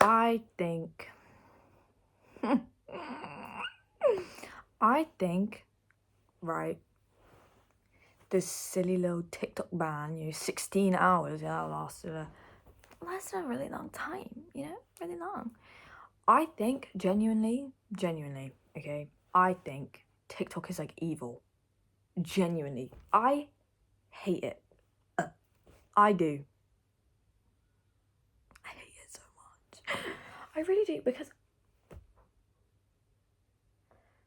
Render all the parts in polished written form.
I think right, this silly little TikTok ban, 16 hours, yeah, lasted a really long time, really long. I think genuinely, okay, I think TikTok is like evil. Genuinely. I hate it. I do. I hate it so much. I really do, because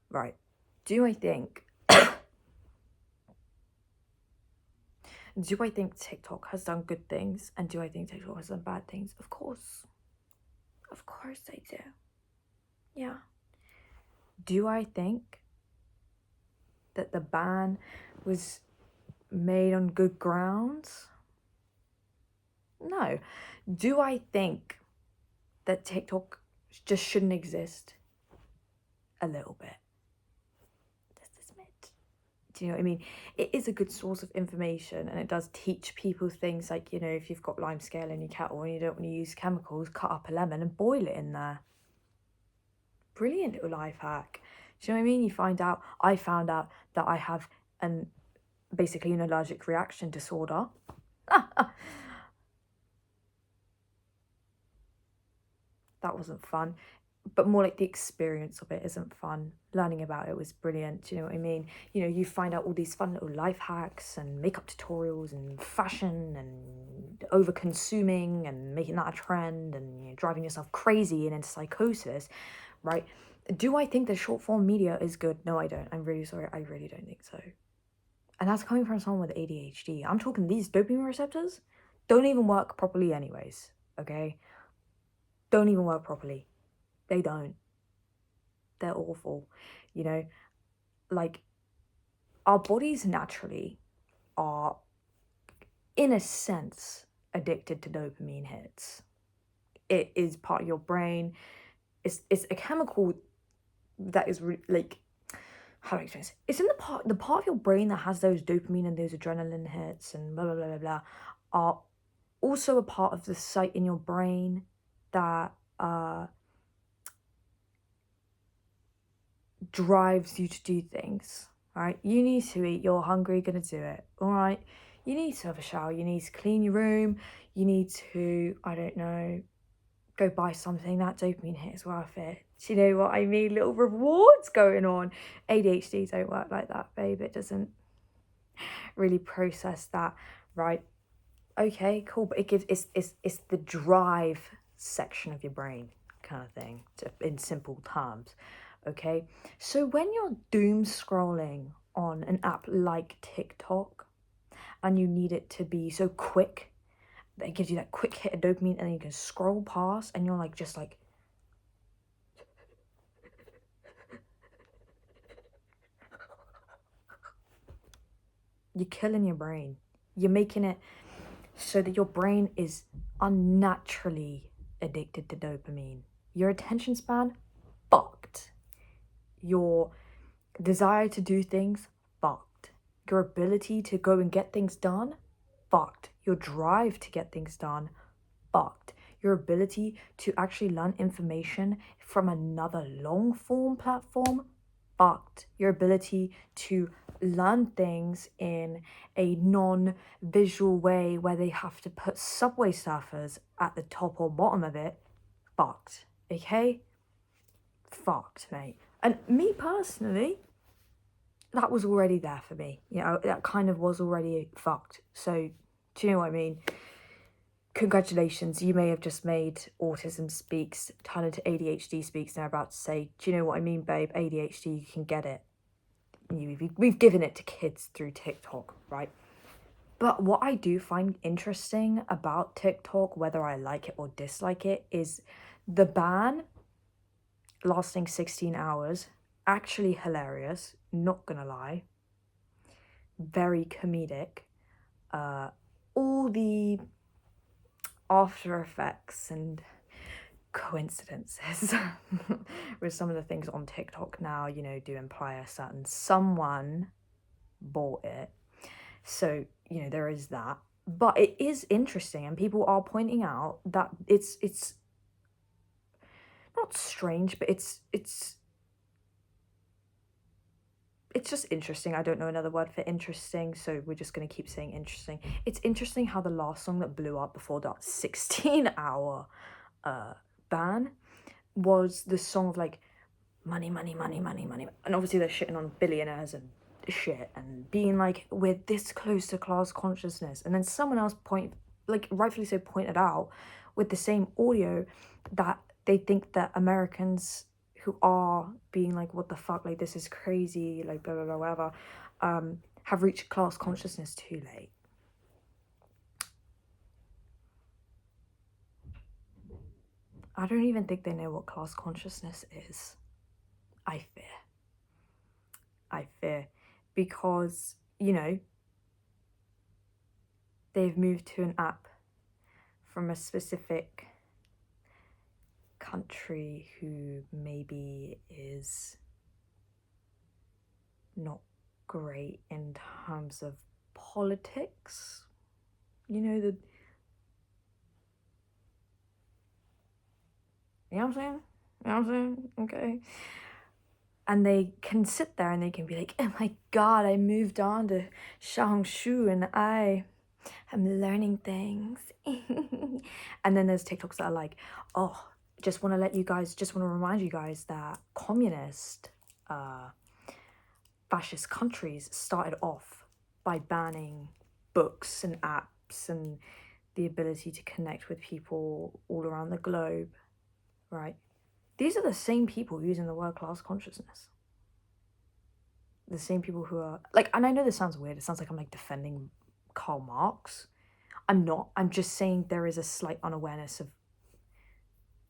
right, do I think TikTok has done good things, and do I think TikTok has done bad things? Of course I do. Yeah. Do I think that the ban was made on good grounds? No. Do I think that TikTok just shouldn't exist? A little bit. Just a smidge. Do you know what I mean? It is a good source of information, and it does teach people things like, if you've got lime scale in your kettle and you don't want to use chemicals, cut up a lemon and boil it in there. Brilliant little life hack. Do you know what I mean? I found out that I have basically an allergic reaction disorder. That wasn't fun, but more like the experience of it isn't fun. Learning about it was brilliant. Do you know what I mean? You find out all these fun little life hacks and makeup tutorials and fashion and over consuming and making that a trend and driving yourself crazy and into psychosis, right? Do I think that short form media is good? No, I don't. I'm really sorry. I really don't think so. And that's coming from someone with ADHD. I'm talking these dopamine receptors don't even work properly anyways, okay? Don't even work properly. They don't. They're awful. Like, our bodies naturally are, in a sense, addicted to dopamine hits. It is part of your brain. It's a chemical that is like, how do I explain this? It's in the part of your brain that has those dopamine and those adrenaline hits and blah blah blah blah blah, are also a part of the site in your brain that drives you to do things. Right? You need to eat, you're hungry, gonna do it. Alright? You need to have a shower, you need to clean your room, you need to, I don't know, go buy something. That dopamine hit is worth it. Do you know what I mean? Little rewards going on. ADHD don't work like that, babe. It doesn't really process that, right? Okay, cool, but it gives it's the drive section of your brain kind of thing, in simple terms. Okay, so when you're doom scrolling on an app like TikTok and you need it to be so quick that it gives you that quick hit of dopamine, and then you can scroll past and you're like, just like, you're killing your brain. You're making it so that your brain is unnaturally addicted to dopamine. Your attention span, fucked. Your desire to do things, fucked. Your ability to go and get things done, fucked. Your drive to get things done, fucked. Your ability to actually learn information from another long form platform, fucked. Your ability to learn things in a non-visual way where they have to put Subway surfers at the top or bottom of it, fucked. Okay? Fucked, mate. And me personally, that was already there for me. That kind of was already fucked. So, do you know what I mean? Congratulations, you may have just made Autism Speaks turn into ADHD Speaks, and they're about to say, do you know what I mean, babe? ADHD, you can get it. We've given it to kids through TikTok, right? But what I do find interesting about TikTok, whether I like it or dislike it, is the ban lasting 16 hours. Actually hilarious, not gonna lie. Very comedic. All the after effects and coincidences with some of the things on TikTok now, do imply a certain someone bought it. So, there is that. But it is interesting, and people are pointing out that it's not strange, but it's just interesting. I don't know another word for interesting, so we're just going to keep saying interesting. It's interesting how the last song that blew up before that 16-hour ban was the song of like money, money, money, money, money. And obviously they're shitting on billionaires and shit and being like, we're this close to class consciousness. And then someone else rightfully so pointed out with the same audio that they think that Americans who are being like, what the fuck, like this is crazy, like blah, blah, blah, whatever, have reached class consciousness too late. I don't even think they know what class consciousness is. I fear. Because, you know, they've moved to an app from a specific country who maybe is not great in terms of politics. You know, you know what I'm saying? You know what I'm saying? Okay. And they can sit there and they can be like, oh my god, I moved on to Shaongshu and I am learning things. And then there's TikToks that are like, oh, just want to remind you guys that communist fascist countries started off by banning books and apps and the ability to connect with people all around the globe, right? These are the same people using the word class consciousness. The same people who are like, and I know this sounds weird. It sounds like I'm like defending Karl Marx. I'm not. I'm just saying there is a slight unawareness of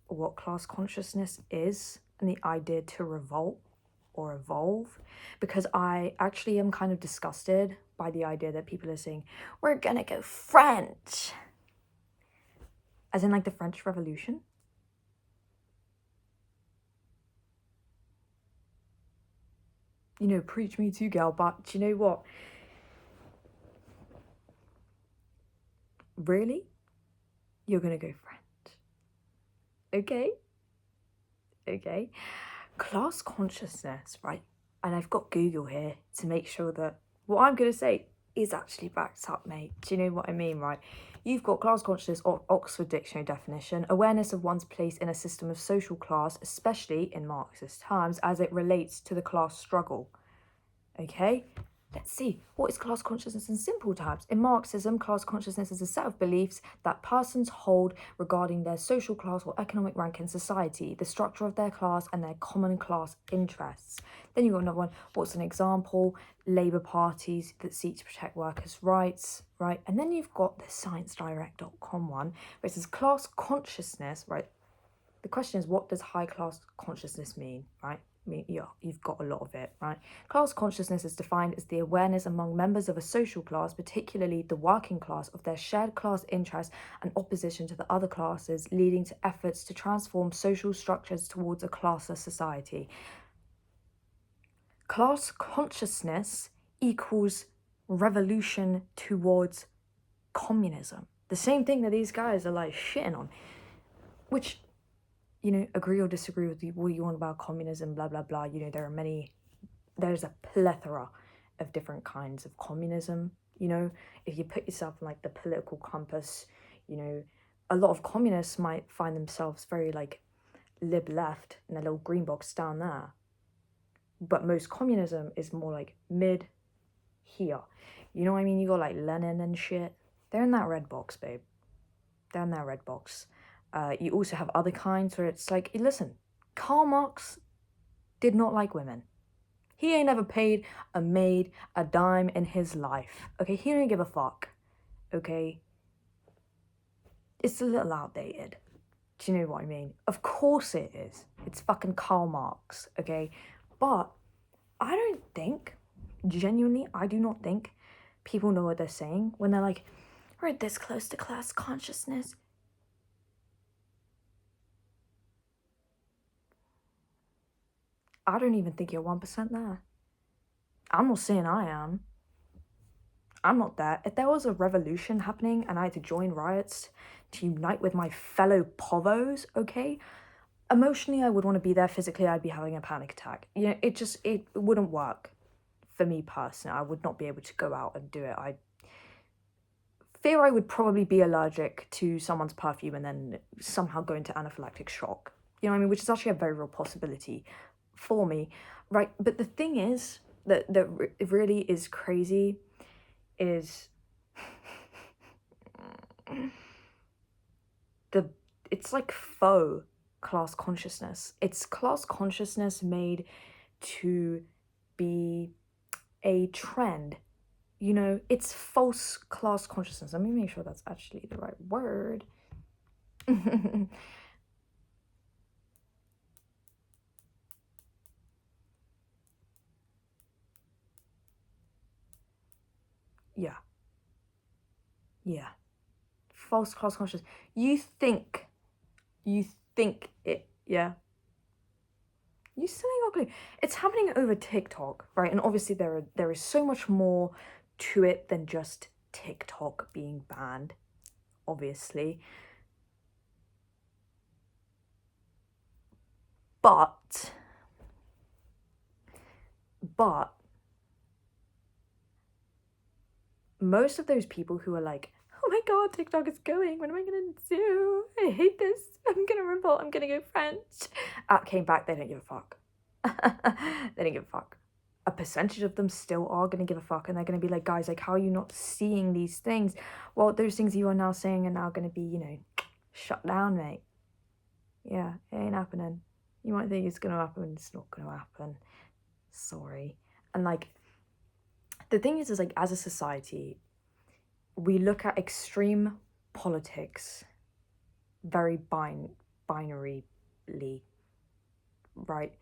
what class consciousness is and the idea to revolt or evolve, because I actually am kind of disgusted by the idea that people are saying, we're gonna go French. As in like the French Revolution. You know, preach me too, girl, but do you know what? Really? You're gonna go French? Okay. Class consciousness, right? And I've got Google here to make sure that what I'm gonna say is actually backed up, mate. Do you know what I mean, right? You've got class consciousness, or Oxford Dictionary definition, awareness of one's place in a system of social class, especially in Marxist terms, as it relates to the class struggle. Okay? Let's see, what is class consciousness in simple terms? In Marxism, class consciousness is a set of beliefs that persons hold regarding their social class or economic rank in society, the structure of their class, and their common class interests. Then you've got another one, what's an example? Labour parties that seek to protect workers' rights, right? And then you've got the sciencedirect.com one, where it says class consciousness, right? The question is, what does high class consciousness mean, right? I mean, yeah, you've got a lot of it, right? Class consciousness is defined as the awareness among members of a social class, particularly the working class, of their shared class interests and opposition to the other classes, leading to efforts to transform social structures towards a classless society. Class consciousness equals revolution towards communism. The same thing that these guys are like shitting on, which, you know, agree or disagree with what you want about communism, blah, blah, blah. You know, there's a plethora of different kinds of communism. You know, if you put yourself in like the political compass, you know, a lot of communists might find themselves very like lib left in a little green box down there. But most communism is more like mid here. You know what I mean? You got like Lenin and shit. They're in that red box, babe. They're in that red box. You also have other kinds where it's like, listen, Karl Marx did not like women. He ain't ever paid a maid a dime in his life. Okay, he didn't give a fuck. Okay? It's a little outdated. Do you know what I mean? Of course it is. It's fucking Karl Marx, okay? But I don't think, genuinely, I do not think people know what they're saying when they're like, we're this close to class consciousness. I don't even think you're 1% there. I'm not saying I am. I'm not there. If there was a revolution happening and I had to join riots to unite with my fellow povos, okay, Emotionally, I would want to be there. Physically, I'd be having a panic attack. You know, it wouldn't work for me personally. I would not be able to go out and do it. I fear I would probably be allergic to someone's perfume and then somehow go into anaphylactic shock. You know what I mean? Which is actually a very real possibility for me, right? But the thing is that really is crazy is it's like faux class consciousness. It's class consciousness made to be a trend. You know, it's false class consciousness. Let me make sure that's actually the right word. Yeah. Yeah. False class consciousness. You think it, yeah. You silly ugly. It's happening over TikTok, right? And obviously there is so much more to it than just TikTok being banned, obviously. But most of those people who are like, oh my god, TikTok is going, what am I gonna do? I hate this, I'm gonna revolt, I'm gonna go French. Came back, they don't give a fuck. They don't give a fuck. A percentage of them still are gonna give a fuck, and they're gonna be like, guys, like, how are you not seeing these things? Well, those things you are now saying are now gonna be, you know, shut down, mate. Yeah, it ain't happening. You might think it's gonna happen, it's not gonna happen. Sorry. And like, the thing is like, as a society, we look at extreme politics very binarily, right?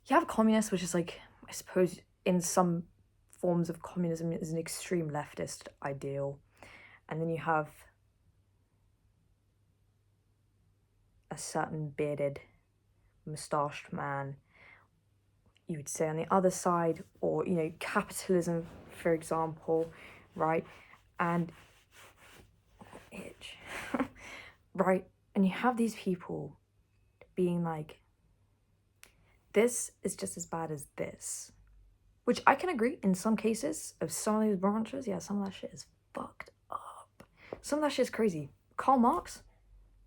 You have communists, which is like, I suppose in some forms of communism is an extreme leftist ideal. And then you have a certain bearded, moustached man, you would say, on the other side, or, you know, capitalism, for example, right? And itch. Right? And you have these people being like, this is just as bad as this. Which I can agree in some cases of some of these branches. Yeah, some of that shit is fucked up. Some of that shit is crazy. Karl Marx,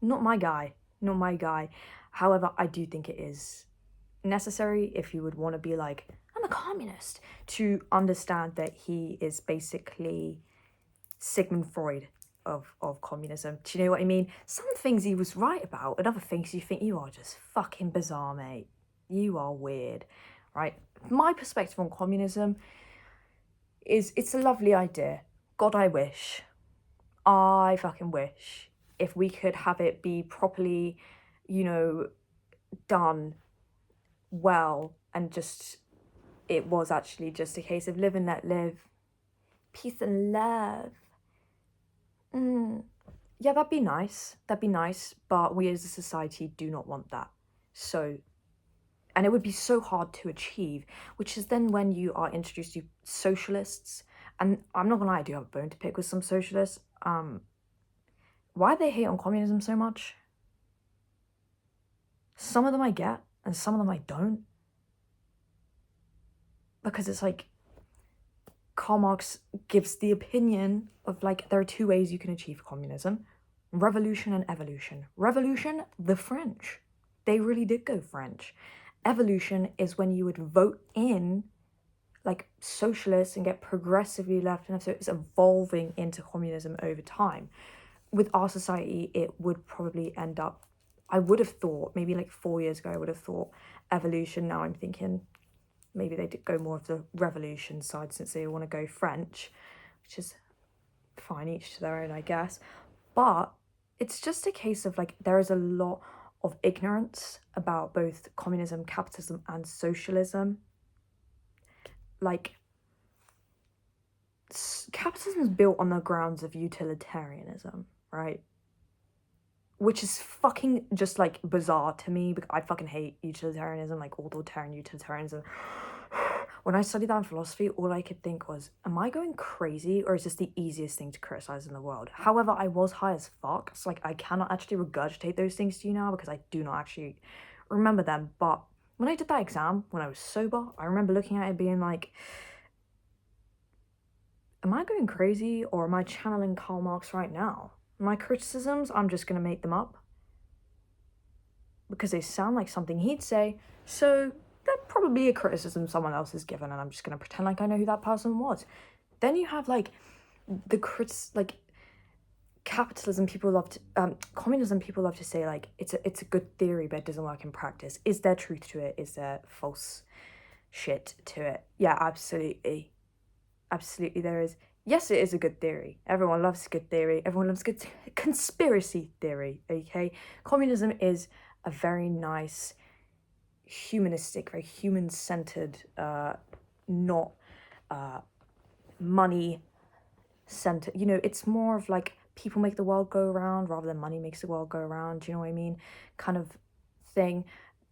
not my guy. Not my guy. However, I do think it is necessary if you would want to be like, I'm a communist, to understand that he is basically Sigmund Freud of communism. Do you know what I mean? Some things he was right about, and other things you think you are just fucking bizarre, mate. You are weird, right? My perspective on communism is it's a lovely idea. God, I fucking wish if we could have it be properly, you know, done well, and just it was actually just a case of live and let live, peace and love. Yeah, that'd be nice. That'd be nice. But we as a society do not want that. So, and it would be so hard to achieve, which is then when you are introduced to socialists. And I'm not gonna lie, I do have a bone to pick with some socialists. Why they hate on communism so much? Some of them I get, and some of them I don't. Because it's like, Karl Marx gives the opinion of like, there are two ways you can achieve communism: revolution and evolution. Revolution, the French. They really did go French. Evolution is when you would vote in like socialists and get progressively left, and so it's evolving into communism over time. With our society, it would probably end up, I would have thought, maybe like 4 years ago, I would have thought evolution. Now I'm thinking maybe they did go more of the revolution side since they want to go French, which is fine, each to their own, I guess. But it's just a case of like, there is a lot of ignorance about both communism, capitalism, and socialism. Like, capitalism is built on the grounds of utilitarianism, right? Which is fucking just like bizarre to me, because I fucking hate utilitarianism, like authoritarian utilitarianism. when I studied that in philosophy, all I could think was, am I going crazy or is this the easiest thing to criticize in the world? However, I was high as fuck, so like I cannot actually regurgitate those things to you now because I do not actually remember them. But when I did that exam, when I was sober, I remember looking at it being like, am I going crazy or am I channeling Karl Marx right now? My criticisms, I'm just gonna make them up because they sound like something he'd say, so they're probably a criticism someone else has given, and I'm just gonna pretend like I know who that person was. Then you have like like capitalism. People love to communism. People love to say like it's a good theory, but it doesn't work in practice. Is there truth to it? Is there false shit to it? Yeah, absolutely, absolutely there is. Yes, it is a good theory. Everyone loves a good theory. Everyone loves good conspiracy theory. Okay, communism is a very nice, humanistic, very human-centered, not money-centered. You know, it's more of like people make the world go around rather than money makes the world go around. Do you know what I mean? Kind of thing.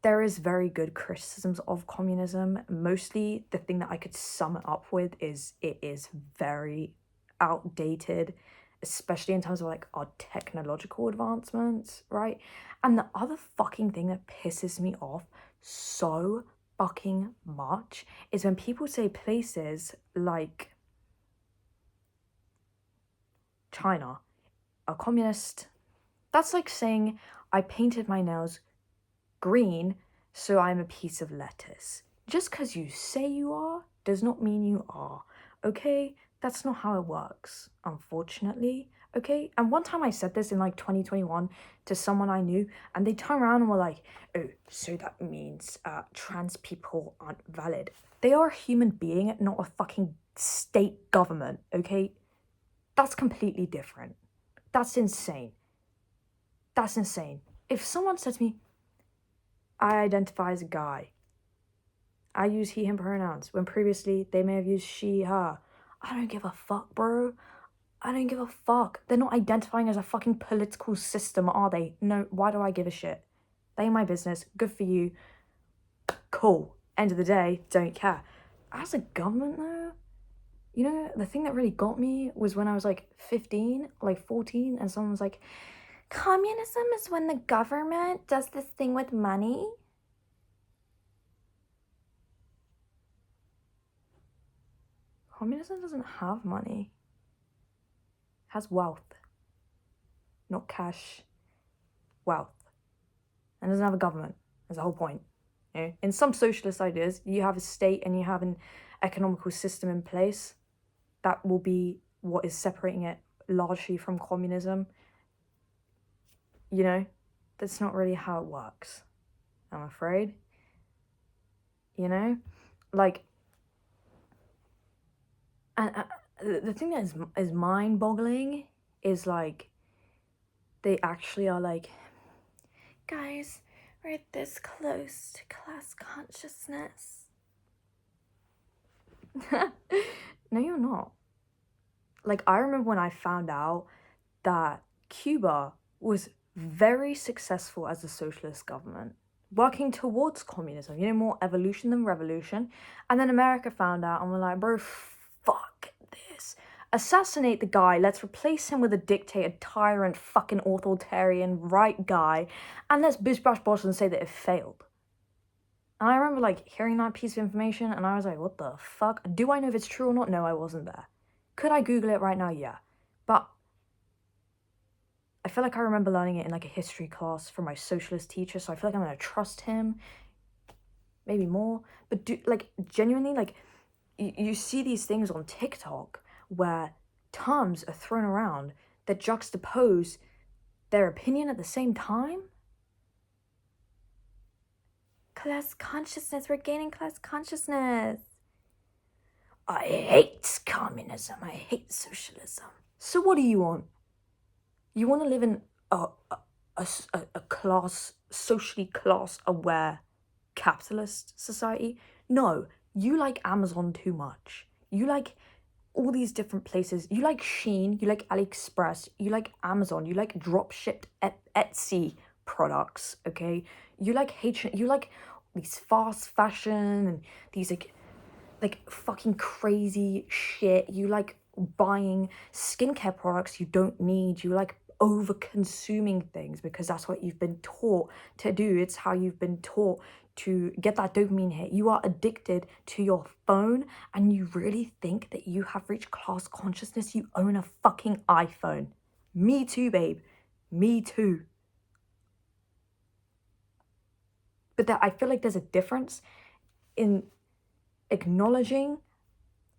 There is very good criticisms of communism. Mostly the thing that I could sum it up with is it is very outdated, especially in terms of like our technological advancements, right? And the other fucking thing that pisses me off so fucking much is when people say places like China are communist. That's like saying I painted my nails green, so I'm a piece of lettuce. Just because you say you are does not mean you are, okay? That's not how it works, unfortunately, okay? And one time I said this in like 2021 to someone I knew, and they turned around and were like, oh, so that means trans people aren't valid. They are a human being, not a fucking state government, okay? That's completely different. That's insane. That's insane. If someone said to me, I identify as a guy, I use he, him pronouns, when previously they may have used she, her. I don't give a fuck, bro. I don't give a fuck. They're not identifying as a fucking political system, are they? No, why do I give a shit? They ain't my business. Good for you. Cool. End of the day, don't care. As a government, though, you know, the thing that really got me was when I was like 15, like 14, and someone was like, communism is when the government does this thing with money. Communism doesn't have money. It has wealth. Not cash. Wealth. And it doesn't have a government. That's the whole point. You know? In some socialist ideas, you have a state and you have an economical system in place. That will be what is separating it largely from communism. You know? That's not really how it works, I'm afraid. You know? Like, and the thing that is mind-boggling is like, they actually are like, guys, we're this close to class consciousness. No, you're not. Like, I remember when I found out that Cuba was very successful as a socialist government, working towards communism, you know, more evolution than revolution. And then America found out and we're like, bro, fuck this. Assassinate the guy, let's replace him with a dictator, tyrant, fucking authoritarian, right guy, and let's bish bash bosh and say that it failed. And I remember like hearing that piece of information and I was like, what the fuck? Do I know if it's true or not? No, I wasn't there. Could I Google it right now? Yeah. But I feel like I remember learning it in like a history class from my socialist teacher, so I feel like I'm gonna trust him. Maybe more. But like genuinely, like you see these things on TikTok where terms are thrown around that juxtapose their opinion at the same time. Class consciousness, we're gaining class consciousness. I hate communism, I hate socialism. So what do you want? You want to live in a class, socially class-aware capitalist society? No, you like Amazon too much. You like all these different places. You like Shein, you like AliExpress, you like Amazon, you like drop-shipped Etsy products, okay? You like you like these fast fashion and these like like fucking crazy shit. You like buying skincare products you don't need. You like over consuming things because that's what you've been taught to do. It's how you've been taught to get that dopamine hit. You are addicted to your phone, and you really think that you have reached class consciousness? You own a fucking iPhone. Me too, babe. Me too. But I feel like there's a difference in acknowledging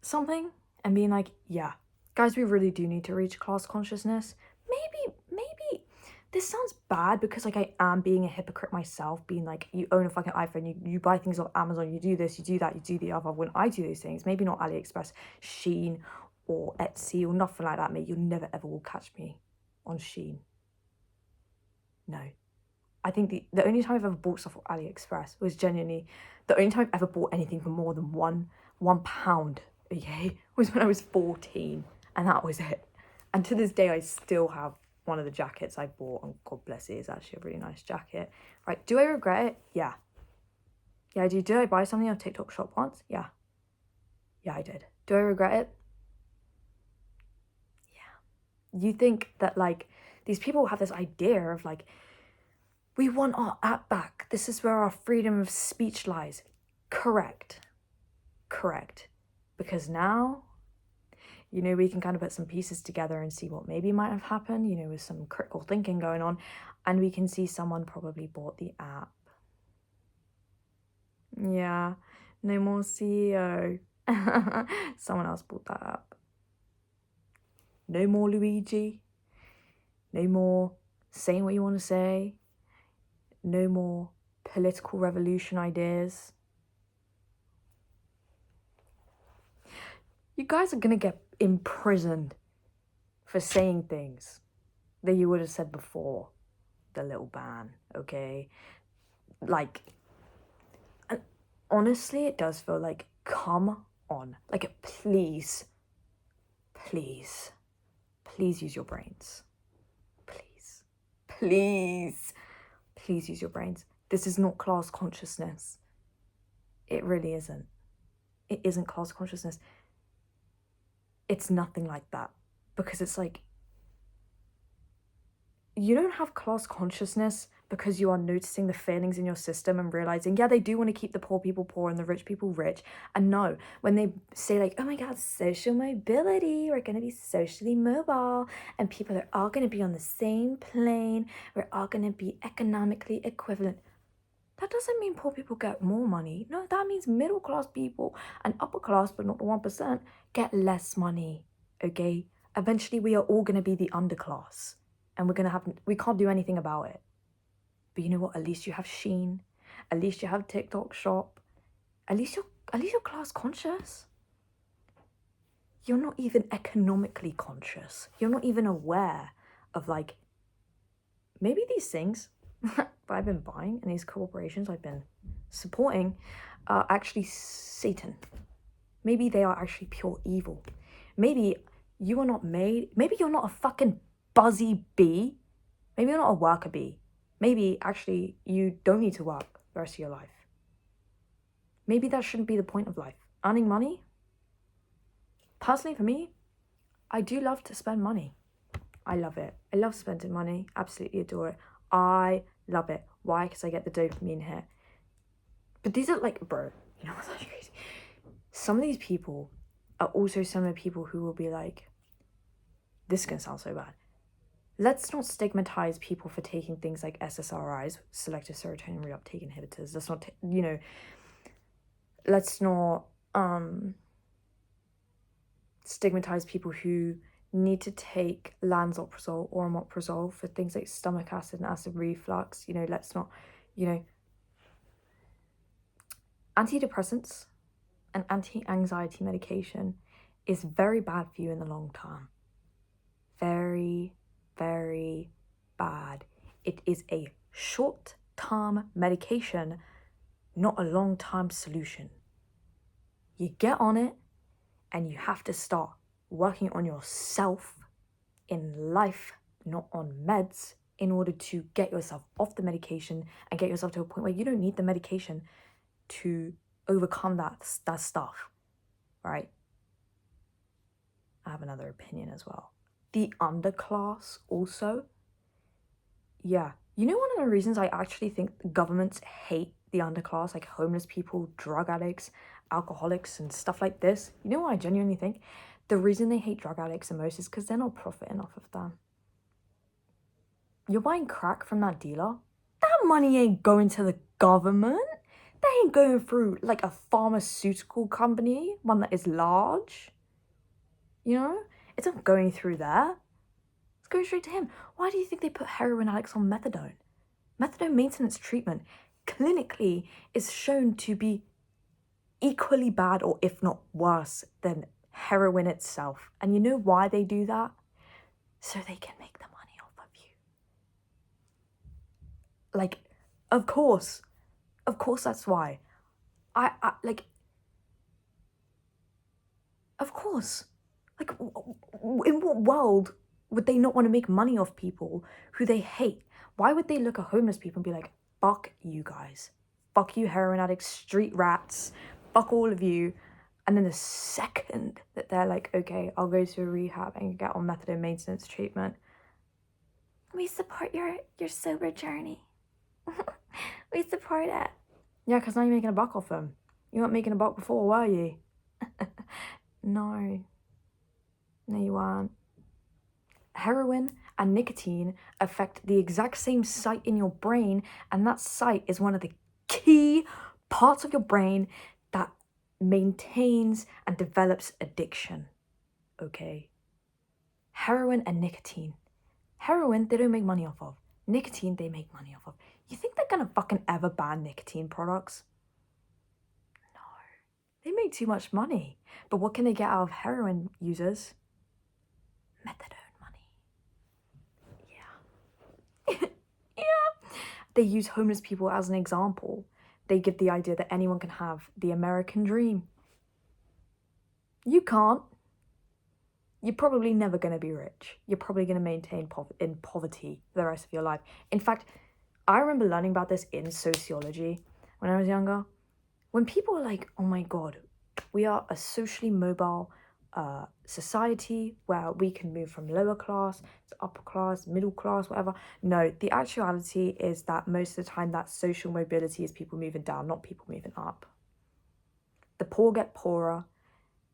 something and being like, yeah, guys, we really do need to reach class consciousness. Maybe this sounds bad because like I am being a hypocrite myself, being like, you own a fucking iPhone, you buy things off Amazon, you do this, you do that, you do the other. When I do those things, maybe not AliExpress, Shein, or Etsy, or nothing like that, mate. You'll never ever will catch me on Shein. No. I think the only time I've ever bought stuff off AliExpress was genuinely the only time I've ever bought anything for more than £1, okay, was when I was 14, and that was it. And to this day, I still have one of the jackets I bought, and God bless it, it's actually a really nice jacket. Right, do I regret it? Yeah. Yeah, I do. Did I buy something on TikTok shop once? Yeah. Yeah, I did. Do I regret it? Yeah. You think that, like, these people have this idea of, like, we want our app back. This is where our freedom of speech lies. Correct. Because now, you know, we can kind of put some pieces together and see what maybe might have happened, you know, with some critical thinking going on. And we can see someone probably bought the app. Yeah, no more CEO. Someone else bought that app. No more Luigi. No more saying what you want to say. No more political revolution ideas. You guys are gonna get imprisoned for saying things that you would have said before the little ban, okay? Like, honestly, it does feel like, come on. Like, please use your brains. Please use your brains. This is not class consciousness. It really isn't. It isn't class consciousness. It's nothing like that. Because it's like, you don't have class consciousness because you are noticing the failings in your system and realizing, yeah, they do want to keep the poor people poor and the rich people rich. And no, when they say like, oh my God, social mobility, we're going to be socially mobile and people are all going to be on the same plane, we're all going to be economically equivalent. That doesn't mean poor people get more money. No, that means middle class people and upper class, but not the 1%, get less money, okay? Eventually, we are all going to be the underclass, and we can't do anything about it. But you know what? At least you have Shein. At least you have TikTok Shop. At least you're class conscious. You're not even economically conscious. You're not even aware of, like, maybe these things that I've been buying and these corporations I've been supporting are actually Satan. Maybe they are actually pure evil. Maybe you are not made, maybe you're not a fucking buzzy bee. Maybe you're not a worker bee. Maybe actually you don't need to work the rest of your life. Maybe that shouldn't be the point of life. Earning money? Personally, for me, I do love to spend money. I love it. I love spending money. Absolutely adore it. I love it. Why? Because I get the dopamine hit. But these are like, bro, you know what's actually crazy? Some of these people are also some of the people who will be like, this is going to sound so bad. Let's not stigmatize people for taking things like SSRIs, selective serotonin reuptake inhibitors. Let's not, let's not stigmatize people who need to take lansoprazole or omeprazole for things like stomach acid and acid reflux. Let's not, antidepressants and anti-anxiety medication is very bad for you in the long term. Very, very bad. It is a short-term medication, not a long-term solution. You get on it and you have to start working on yourself in life, not on meds, in order to get yourself off the medication and get yourself to a point where you don't need the medication to overcome that stuff. right? I have another opinion as well. The underclass also. Yeah. You know, one of the reasons I actually think governments hate the underclass, like homeless people, drug addicts, alcoholics, and stuff like this? You know what I genuinely think? The reason they hate drug addicts the most is because they're not profiting off of them. You're buying crack from that dealer? That money ain't going to the government. That ain't going through like a pharmaceutical company, one that is large. You know? It's not going through there. It's going straight to him. Why do you think they put heroin addicts on methadone? Methadone maintenance treatment clinically is shown to be equally bad, or if not worse, than heroin itself. And you know why they do that? So they can make the money off of you. Like, of course that's why. I like, of course. Like, in what world would they not want to make money off people who they hate? Why would they look at homeless people and be like, fuck you guys. Fuck you heroin addicts, street rats, fuck all of you. And then the second that they're like, okay, I'll go to a rehab and get on methadone maintenance treatment, we support your sober journey. We support it. Yeah, because now you're making a buck off them. You weren't making a buck before, were you? No, you weren't. Heroin and nicotine affect the exact same site in your brain, and that site is one of the key parts of your brain that maintains and develops addiction. Okay? Heroin and nicotine. Heroin, they don't make money off of. Nicotine, they make money off of. You think they're gonna fucking ever ban nicotine products? No. They make too much money. But what can they get out of heroin users? Methadone. Yeah. They use homeless people as an example. They give the idea that anyone can have the American dream. You can't. You're probably never going to be rich. You're probably going to maintain in poverty for the rest of your life. In fact, I remember learning about this in sociology when I was younger. When people are like, oh my God, we are a socially mobile society where we can move from lower class to upper class, middle class, whatever. No, the actuality is that most of the time that social mobility is people moving down, not people moving up. The poor get poorer,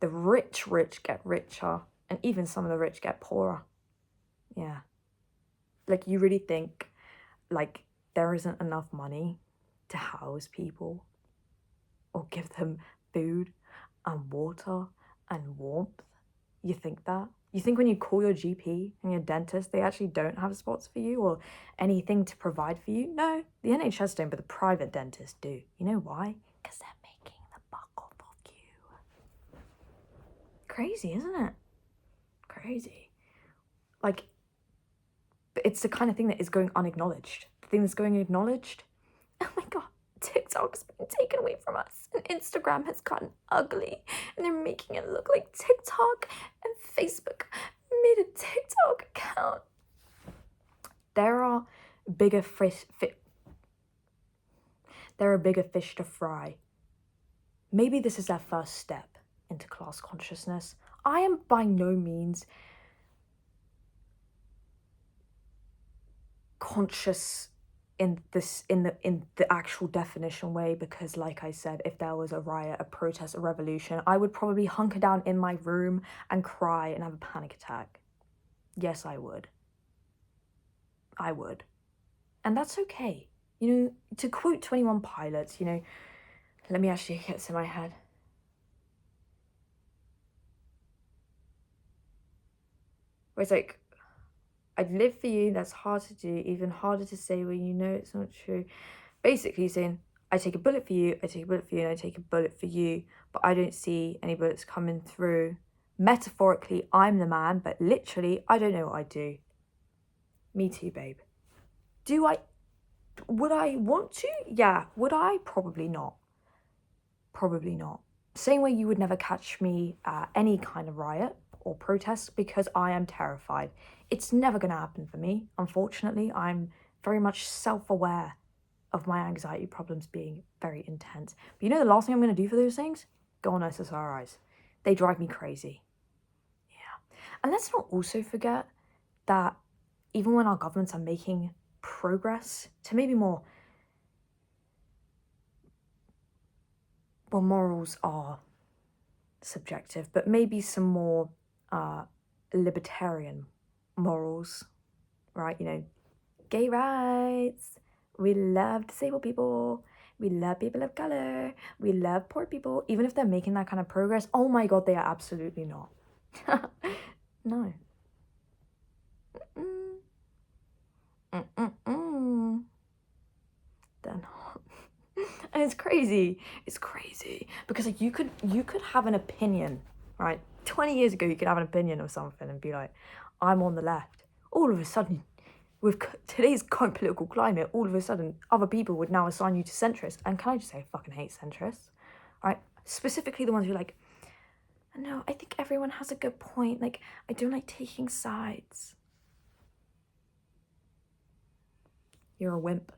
the rich get richer, and even some of the rich get poorer. Yeah. Like, you really think like there isn't enough money to house people or give them food and water and warmth? You think that? You think when you call your GP and your dentist, they actually don't have spots for you or anything to provide for you? No, the NHS don't, but the private dentists do. You know why? Because they're making the buck off of you. Crazy, isn't it? Crazy. Like, but it's the kind of thing that is going unacknowledged. The thing that's going acknowledged, oh my God, TikTok's been taken away from us, and Instagram has gotten ugly, and they're making it look like TikTok, and Facebook made a TikTok account. There are bigger fish to fry. Maybe this is their first step into class consciousness. I am by no means conscious in the actual definition way, because like I said, if there was a riot, a protest, a revolution, I would probably hunker down in my room and cry and have a panic attack. Yes, I would. And that's okay. You know, to quote 21 Pilots, you know, let me actually get this in my head. Where it's like, I'd live for you, that's hard to do, even harder to say when you know it's not true. Basically saying, I take a bullet for you, I take a bullet for you, and I take a bullet for you, but I don't see any bullets coming through. Metaphorically, I'm the man, but literally, I don't know what I'd do. Me too, babe. Would I want to? Yeah. Would I? Probably not. Same way you would never catch me at any kind of riot or protest, because I am terrified. It's never going to happen for me, unfortunately. I'm very much self-aware of my anxiety problems being very intense. But you know the last thing I'm going to do for those things? Go on SSRIs. They drive me crazy. Yeah. And let's not also forget that even when our governments are making progress to maybe more, well, morals are subjective, but maybe some more libertarian morals, right? You know, gay rights, we love disabled people, we love people of color, we love poor people. Even if they're making that kind of progress, oh my god, they are absolutely not. No. Mm. Mm-mm-mm. They're not. And it's crazy. It's crazy because like you could have an opinion, right? 20 years ago, you could have an opinion of something and be like, I'm on the left. All of a sudden, with today's current political climate, all of a sudden, other people would now assign you to centrist. And can I just say, I fucking hate centrists, right? Specifically the ones who are like, no, I think everyone has a good point. Like, I don't like taking sides. You're a wimp.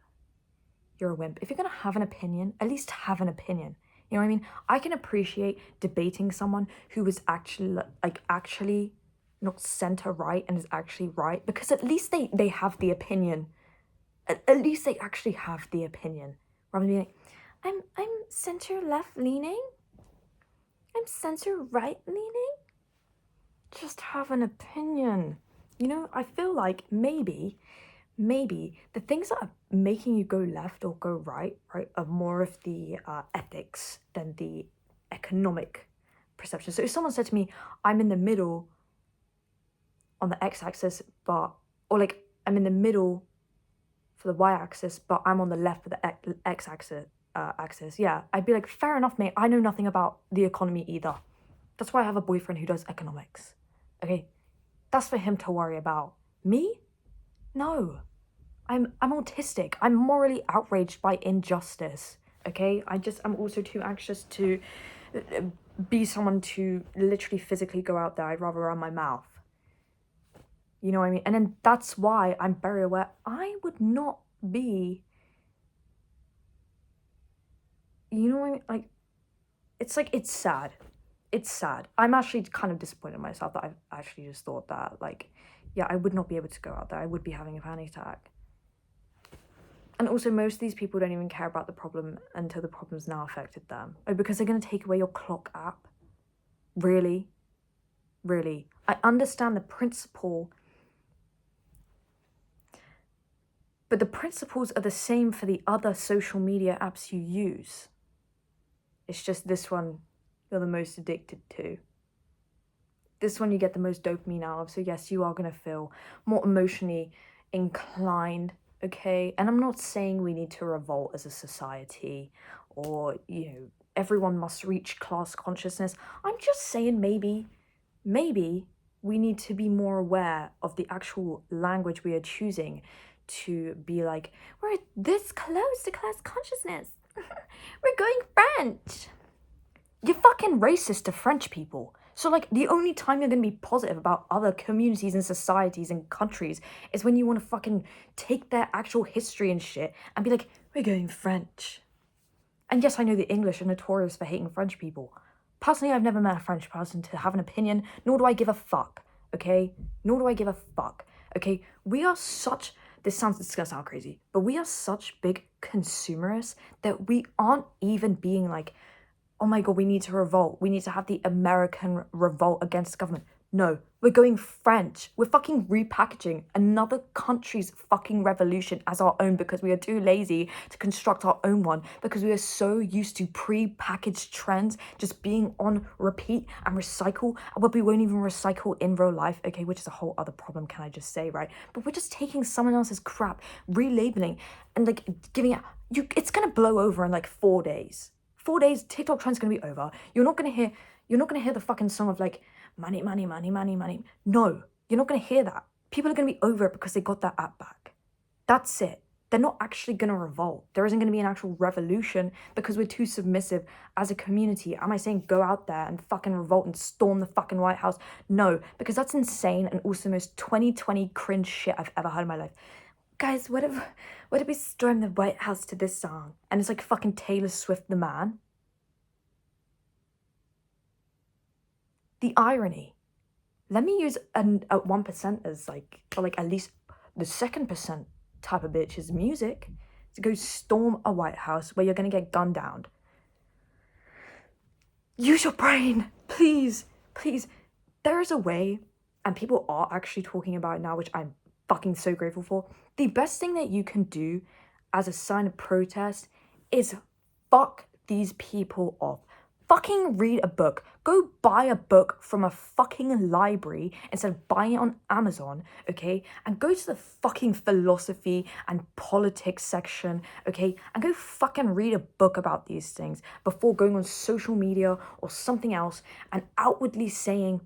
You're a wimp. If you're gonna have an opinion, at least have an opinion. You know what I mean? I can appreciate debating someone who is actually not center right and is actually right, because at least they have the opinion. At least they actually have the opinion. Rather than being like, I'm center left leaning. I'm center right leaning. Just have an opinion. You know, I feel like maybe the things that are making you go left or go right, are more of the ethics than the economic perception. So if someone said to me, I'm in the middle on the x-axis, or like I'm in the middle for the y-axis, but I'm on the left for the x-axis, yeah, I'd be like, fair enough, mate. I know nothing about the economy either. That's why I have a boyfriend who does economics. Okay, that's for him to worry about. Me? No. I'm autistic. I'm morally outraged by injustice. Okay? I'm also too anxious to be someone to literally physically go out there. I'd rather run my mouth. You know what I mean? And then that's why I'm very aware I would not be, you know what I mean? Like, it's sad. It's sad. I'm actually kind of disappointed in myself that I've actually just thought that, like, yeah, I would not be able to go out there. I would be having a panic attack. And also, most of these people don't even care about the problem until the problem's now affected them. Oh, because they're going to take away your clock app? Really? Really? I understand the principle, but the principles are the same for the other social media apps you use. It's just this one you're the most addicted to. This one you get the most dopamine out of. So yes, you are going to feel more emotionally inclined. Okay, and I'm not saying we need to revolt as a society or, you know, everyone must reach class consciousness. I'm just saying maybe we need to be more aware of the actual language we are choosing to be like, we're this close to class consciousness. We're going French. You're fucking racist to French people. So, like, the only time you're gonna be positive about other communities and societies and countries is when you want to fucking take their actual history and shit and be like, we're going French. And yes, I know the English are notorious for hating French people. Personally, I've never met a French person to have an opinion, nor do I give a fuck, okay? Nor do I give a fuck, okay? We are such, this gonna sound crazy, but we are such big consumerists that we aren't even being like, oh my god, we need to revolt. We need to have the American revolt against the government. No, we're going French. We're fucking repackaging another country's fucking revolution as our own because we are too lazy to construct our own one, because we are so used to pre-packaged trends just being on repeat and recycle, but we won't even recycle in real life, okay, which is a whole other problem, can I just say, right? But we're just taking someone else's crap, relabeling, and like giving it, it's gonna blow over in like 4 days. 4 days, TikTok trend's gonna be over. You're not gonna hear the fucking song of like, money, money, money, money, money. No, you're not gonna hear that. People are gonna be over it because they got that app back. That's it. They're not actually gonna revolt. There isn't gonna be an actual revolution because we're too submissive as a community. Am I saying go out there and fucking revolt and storm the fucking White House? No, because that's insane and also the most 2020 cringe shit I've ever heard in my life. Guys, what if we storm the White House to this song? And it's like fucking Taylor Swift, The Man. The irony. Let me use a 1% as like, or like at least the 2% type of bitch is music to go storm a White House where you're gonna get gunned down. Use your brain, please, please. There is a way, and people are actually talking about it now, which I'm fucking so grateful for. The best thing that you can do as a sign of protest is fuck these people off. Fucking read a book. Go buy a book from a fucking library instead of buying it on Amazon, okay? And go to the fucking philosophy and politics section, okay? And go fucking read a book about these things before going on social media or something else and outwardly saying,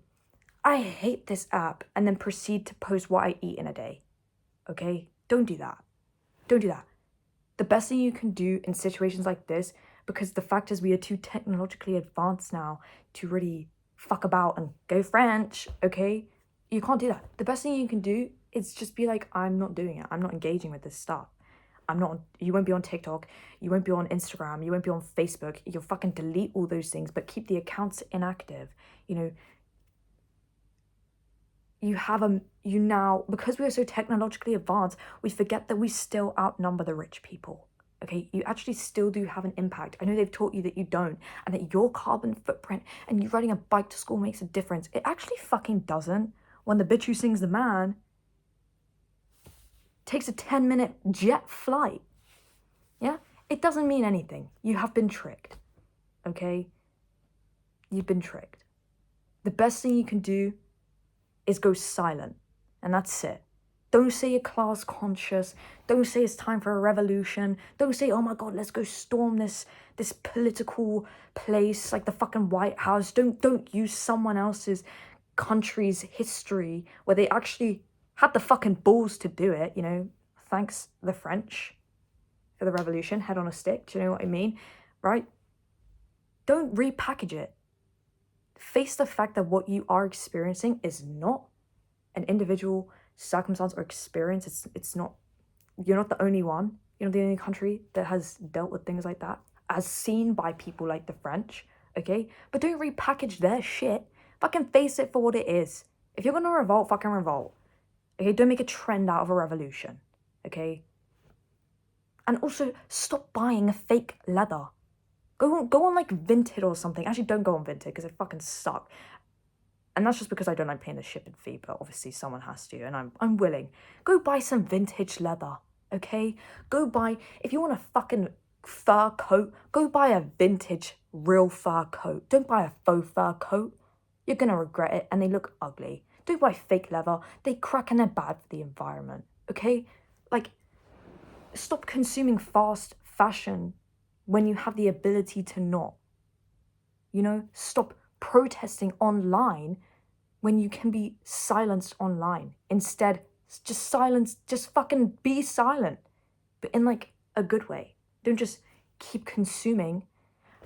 I hate this app, and then proceed to post what I eat in a day, okay? Don't do that. Don't do that. The best thing you can do in situations like this, because the fact is we are too technologically advanced now to really fuck about and go French, okay? You can't do that. The best thing you can do is just be like, I'm not doing it. I'm not engaging with this stuff. You won't be on TikTok. You won't be on Instagram. You won't be on Facebook. You'll fucking delete all those things, but keep the accounts inactive. You know, you now, because we are so technologically advanced, we forget that we still outnumber the rich people. Okay, you actually still do have an impact. I know they've taught you that you don't, and that your carbon footprint and you riding a bike to school makes a difference. It actually fucking doesn't when the bitch who sings the man takes a 10-minute jet flight. Yeah? It doesn't mean anything. You have been tricked. Okay? You've been tricked. The best thing you can do is go silent, and that's it. Don't say you're class conscious. Don't say it's time for a revolution. Don't say, oh my God, let's go storm this political place like the fucking White House. Don't use someone else's country's history where they actually had the fucking balls to do it, you know. Thanks the French for the revolution, head on a stick, do you know what I mean? Right? Don't repackage it. Face the fact that what you are experiencing is not an individual circumstance or experience. It's not, you're not the only one. You're not the only country that has dealt with things like that, as seen by people like the French, okay? But don't repackage their shit. Fucking face it for what it is. If you're gonna revolt, fucking revolt. Okay, don't make a trend out of a revolution, okay? And also, stop buying fake leather. Go on like Vinted or something. Actually, don't go on Vinted because it fucking suck. And that's just because I don't like paying the shipping fee, but obviously someone has to, and I'm willing. Go buy some vintage leather, okay? Go buy, if you want a fucking fur coat, go buy a vintage real fur coat. Don't buy a faux fur coat. You're gonna regret it, and they look ugly. Don't buy fake leather. They crack and they're bad for the environment, okay? Like, stop consuming fast fashion when you have the ability to not. You know, stop protesting online when you can be silenced online. Instead, just silence, just fucking be silent, but in like a good way. Don't just keep consuming.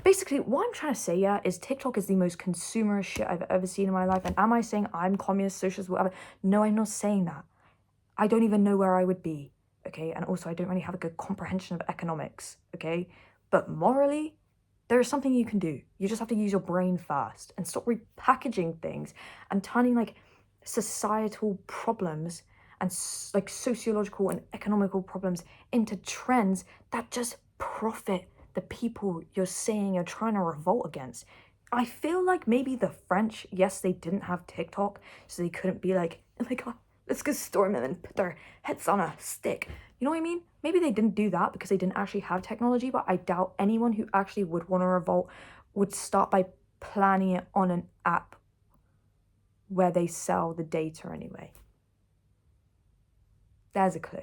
Basically, what I'm trying to say, yeah, is TikTok is the most consumerist shit I've ever seen in my life. And am I saying I'm communist, socialist, whatever? No, I'm not saying that. I don't even know where I would be, okay? And also, I don't really have a good comprehension of economics, okay? But morally, there is something you can do. You just have to use your brain first and stop repackaging things and turning like societal problems and like sociological and economical problems into trends that just profit the people you're saying you're trying to revolt against. I feel like maybe the French, yes, they didn't have TikTok, so they couldn't be like, oh my God, let's go storm them and put their heads on a stick. You know what I mean? Maybe they didn't do that because they didn't actually have technology, but I doubt anyone who actually would want to revolt would start by planning it on an app where they sell the data anyway. There's a clue.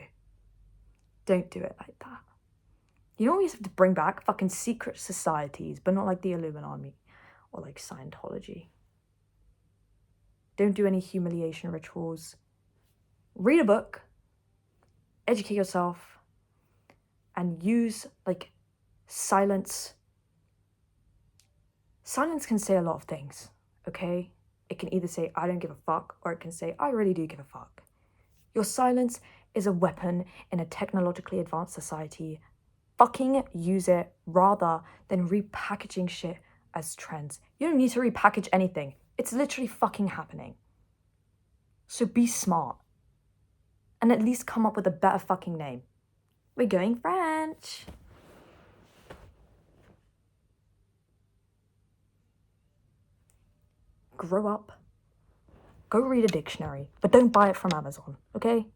Don't do it like that. You always have to bring back fucking secret societies, but not like the Illuminati or like Scientology. Don't do any humiliation rituals. Read a book, educate yourself, and use like silence. Silence can say a lot of things, okay? It can either say, I don't give a fuck, or it can say, I really do give a fuck. Your silence is a weapon in a technologically advanced society. Fucking use it rather than repackaging shit as trends. You don't need to repackage anything. It's literally fucking happening. So be smart. And at least come up with a better fucking name. We're going French. Grow up. Go read a dictionary, but don't buy it from Amazon, okay?